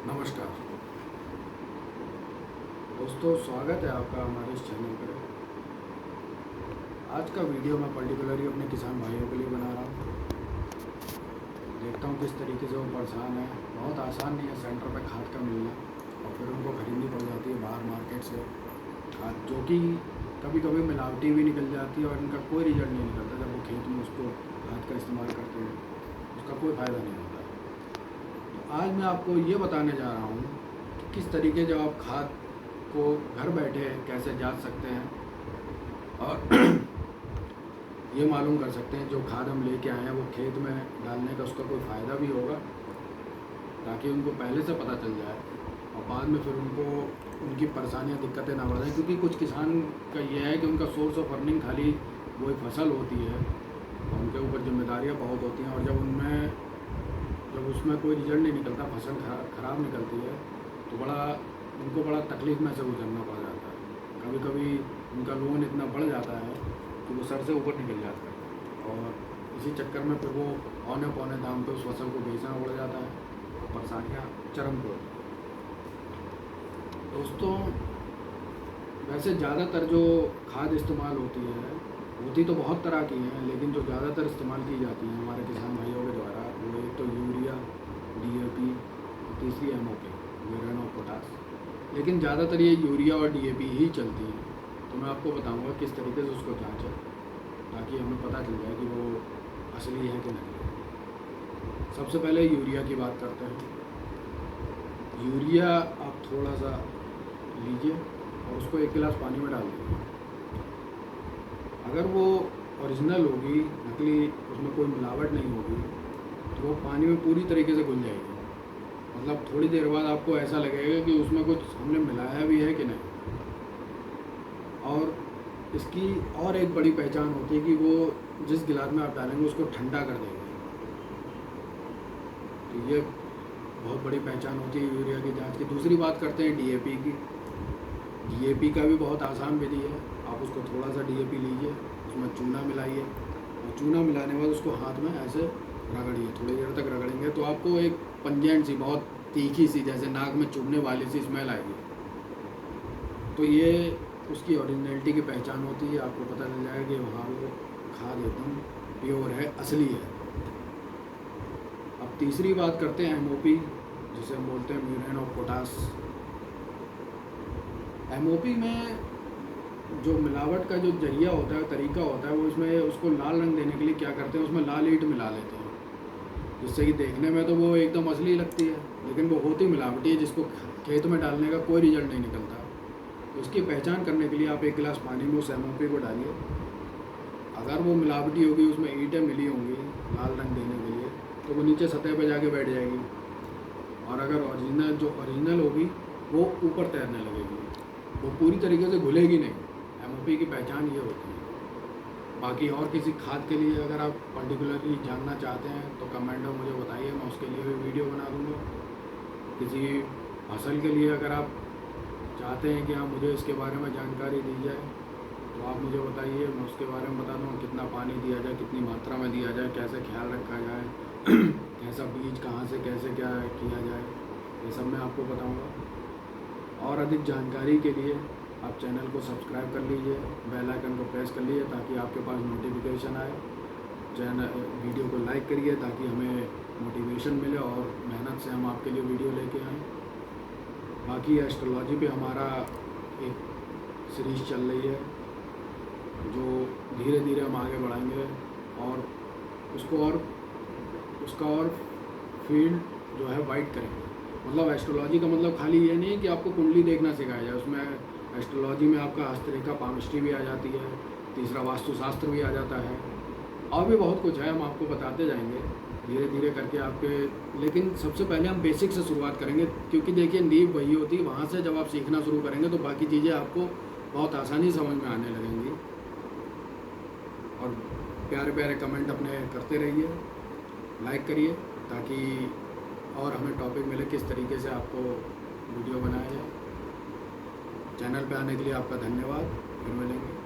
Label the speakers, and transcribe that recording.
Speaker 1: नमस्कार दोस्तों, स्वागत है आपका हमारे इस चैनल पर। आज का वीडियो मैं पर्टिकुलरली अपने किसान भाइयों के लिए बना रहा हूँ। देखता हूँ किस तरीके से वो परेशान है। बहुत आसान नहीं है सेंटर पे खाद का मिलना, और फिर उनको खरीदनी पड़ जाती है बाहर मार्केट से खाद, जो कि कभी कभी मिलावटी भी निकल जाती है और इनका कोई रिजल्ट नहीं निकलता। जब वो खेत में उसको खाद का इस्तेमाल करते हैं उसका कोई फ़ायदा नहीं होता। तो आज मैं आपको ये बताने जा रहा हूँ कि किस तरीके जब आप खाद को घर बैठे कैसे जांच सकते हैं और ये मालूम कर सकते हैं जो खाद हम लेके आए हैं वो खेत में डालने का उसका कोई फ़ायदा भी होगा, ताकि उनको पहले से पता चल जाए और बाद में फिर उनको उनकी परेशानियाँ दिक्कतें ना बढ़ जाए। क्योंकि कुछ किसान का ये है कि उनका सोर्स ऑफ अर्निंग खाली वही फसल होती है और उनके ऊपर जिम्मेदारियाँ बहुत होती हैं, और जब उसमें कोई रिजल्ट नहीं निकलता, फसल ख़राब निकलती है, तो उनको बड़ा तकलीफ़ में से गुजरना पड़ जाता है। कभी कभी उनका लोन इतना बढ़ जाता है कि वो सर से ऊपर निकल जाता है, और इसी चक्कर में फिर वो औने पौने दाम पे उस फसल को बेचना पड़ जाता है। परेशानियाँ चरम पे होती हैं। दोस्तों, वैसे ज़्यादातर जो खाद इस्तेमाल होती तो बहुत तरह की हैं, लेकिन जो ज़्यादातर इस्तेमाल की जाती हैं हमारे किसान भाइयों के द्वारा, वो एक तो यूरिया, DAP, तीसरी MOP, यूरेन और पोटास। लेकिन ज़्यादातर ये यूरिया और DAP ही चलती हैं। तो मैं आपको बताऊंगा किस तरीके से उसको जांचें, ताकि हमें पता चल जाए कि वो असली है कि नहीं है। सबसे पहले यूरिया की बात करते हैं। यूरिया आप थोड़ा सा लीजिए और उसको 1 गिलास पानी में डाल दीजिए। अगर वो ओरिजिनल होगी, नकली, उसमें कोई मिलावट नहीं होगी, तो वो पानी में पूरी तरीके से घुल जाएगी। मतलब थोड़ी देर बाद आपको ऐसा लगेगा कि उसमें कुछ हमने मिलाया भी है कि नहीं। और इसकी और एक बड़ी पहचान होती है कि वो जिस गिलास में आप डालेंगे उसको ठंडा कर देंगे। तो ये बहुत बड़ी पहचान होती है यूरिया की जांच की। दूसरी बात करते हैं DAP की। DAP का भी बहुत आसान विधि है। आप उसको थोड़ा सा DAP लीजिए, उसमें चूना मिलाइए, और चूना मिलाने के बाद उसको हाथ में ऐसे रगड़िए। थोड़ी देर तक रगड़ेंगे तो आपको एक पंजेंट सी, बहुत तीखी सी, जैसे नाक में चुभने वाली सी स्मेल आएगी। तो ये उसकी ओरिजिनलिटी की पहचान होती है। आपको पता चल जाएगा कि वहाँ वो खाद एकदम प्योर है, असली है। अब तीसरी बात करते हैं MOP, जिसे हम बोलते हैं म्यूरेन और पोटास। MOP में जो मिलावट का जो जरिया होता है, तरीका होता है, वो इसमें उसको लाल रंग देने के लिए क्या करते हैं, उसमें लाल ईंट मिला लेते हैं, जिससे कि देखने में तो वो एकदम असली लगती है, लेकिन वो होती मिलावटी है, जिसको खेत में डालने का कोई रिजल्ट नहीं निकलता। तो इसकी पहचान करने के लिए आप 1 गिलास पानी में उस MOP को डालिए। अगर वो मिलावटी होगी, उसमें ईंटें मिली होंगी लाल रंग देने के लिए, तो वो नीचे सतह पर जाके बैठ जाएगी। और अगर ओरिजिनल होगी, वो ऊपर तैरने लगेगी, वो पूरी तरीके से घुलेगी नहीं। MOP की पहचान ये होती है। बाकी और किसी खाद के लिए अगर आप पर्टिकुलरली जानना चाहते हैं तो कमेंट में मुझे बताइए, मैं उसके लिए भी वीडियो बना दूँगा। किसी फसल के लिए अगर आप चाहते हैं कि हाँ मुझे इसके बारे में जानकारी दी जाए, तो आप मुझे बताइए, मैं उसके बारे में बता दूँगा। कितना पानी दिया जाए, कितनी मात्रा में दिया जाए, कैसे ख्याल रखा जाए, कैसा बीज कहाँ से कैसे क्या किया जाए, ये सब मैं आपको बताऊँगा। और अधिक जानकारी के लिए आप चैनल को सब्सक्राइब कर लीजिए, बेल आइकन को प्रेस कर लीजिए, ताकि आपके पास नोटिफिकेशन आए। वीडियो को लाइक करिए ताकि हमें मोटिवेशन मिले और मेहनत से हम आपके लिए वीडियो लेके आएँ। बाकी एस्ट्रोलॉजी पे हमारा एक सीरीज़ चल रही है, जो धीरे धीरे हम आगे बढ़ाएंगे, और उसका और फील्ड जो है वाइड करेंगे। मतलब एस्ट्रोलॉजी का मतलब खाली ये नहीं है कि आपको कुंडली देखना सिखाया जाए, उसमें एस्ट्रोलॉजी में आपका हस्तरेखा, पामिस्ट्री भी आ जाती है, तीसरा वास्तुशास्त्र भी आ जाता है, और भी बहुत कुछ है। हम आपको बताते जाएंगे धीरे धीरे करके आपके। लेकिन सबसे पहले हम बेसिक से शुरुआत करेंगे, क्योंकि देखिए नींव वही होती है। वहाँ से जब आप सीखना शुरू करेंगे तो बाकी चीज़ें आपको बहुत आसानी समझ में आने लगेंगी। और प्यारे प्यारे कमेंट अपने करते रहिए, लाइक करिए, ताकि और हमें टॉपिक मिले किस तरीके से आपको वीडियो बनाया जाए। चैनल पे आने के लिए आपका धन्यवाद। फिर मिलेंगे।